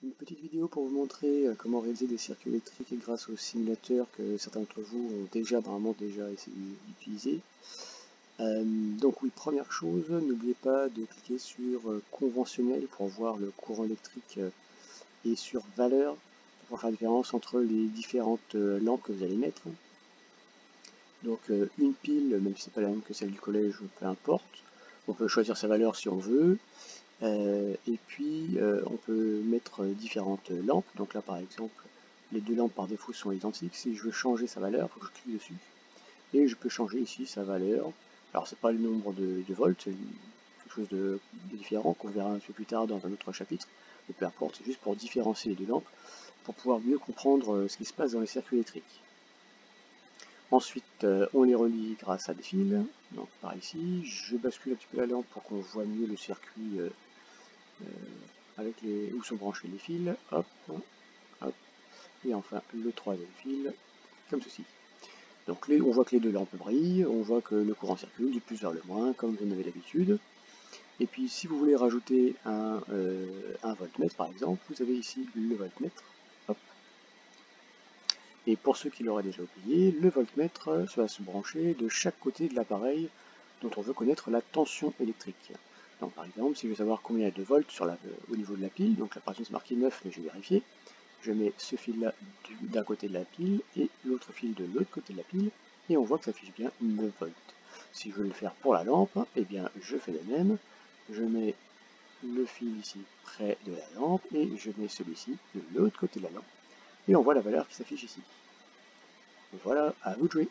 Une petite vidéo pour vous montrer comment réaliser des circuits électriques grâce au simulateur que certains d'entre vous ont normalement déjà essayé d'utiliser. Donc oui, première chose, n'oubliez pas de cliquer sur conventionnel pour voir le courant électrique et sur valeur pour faire la différence entre les différentes lampes que vous allez mettre. Donc une pile, même si c'est pas la même que celle du collège, peu importe, on peut choisir sa valeur si on veut. Et puis on peut mettre différentes lampes. Donc là par exemple, les deux lampes par défaut sont identiques. Si je veux changer sa valeur, il faut que je clique dessus. Et je peux changer ici sa valeur. Alors c'est pas le nombre de volts, c'est quelque chose de différent qu'on verra un peu plus tard dans un autre chapitre. Mais peu importe, c'est juste pour différencier les deux lampes, pour pouvoir mieux comprendre ce qui se passe dans les circuits électriques. Ensuite, on les relie grâce à des fils. Donc par ici, je bascule un petit peu la lampe pour qu'on voit mieux le circuit avec où sont branchés les fils. Hop, hop. Et enfin le troisième fil, comme ceci. Donc on voit que les deux lampes brillent, on voit que le courant circule du plus vers le moins, comme vous en avez l'habitude. Et puis si vous voulez rajouter un voltmètre par exemple, vous avez ici le voltmètre. Hop. Et pour ceux qui l'auraient déjà oublié, le voltmètre va se brancher de chaque côté de l'appareil dont on veut connaître la tension électrique. Donc par exemple, si je veux savoir combien il y a de volts au niveau de la pile, donc là par exemple c'est marqué 9, mais je vais vérifier, je mets ce fil-là d'un côté de la pile et l'autre fil de l'autre côté de la pile, et on voit que ça affiche bien 9 volts. Si je veux le faire pour la lampe, eh bien je fais de même, je mets le fil ici près de la lampe, et je mets celui-ci de l'autre côté de la lampe, et on voit la valeur qui s'affiche ici. Voilà, à vous de jouer.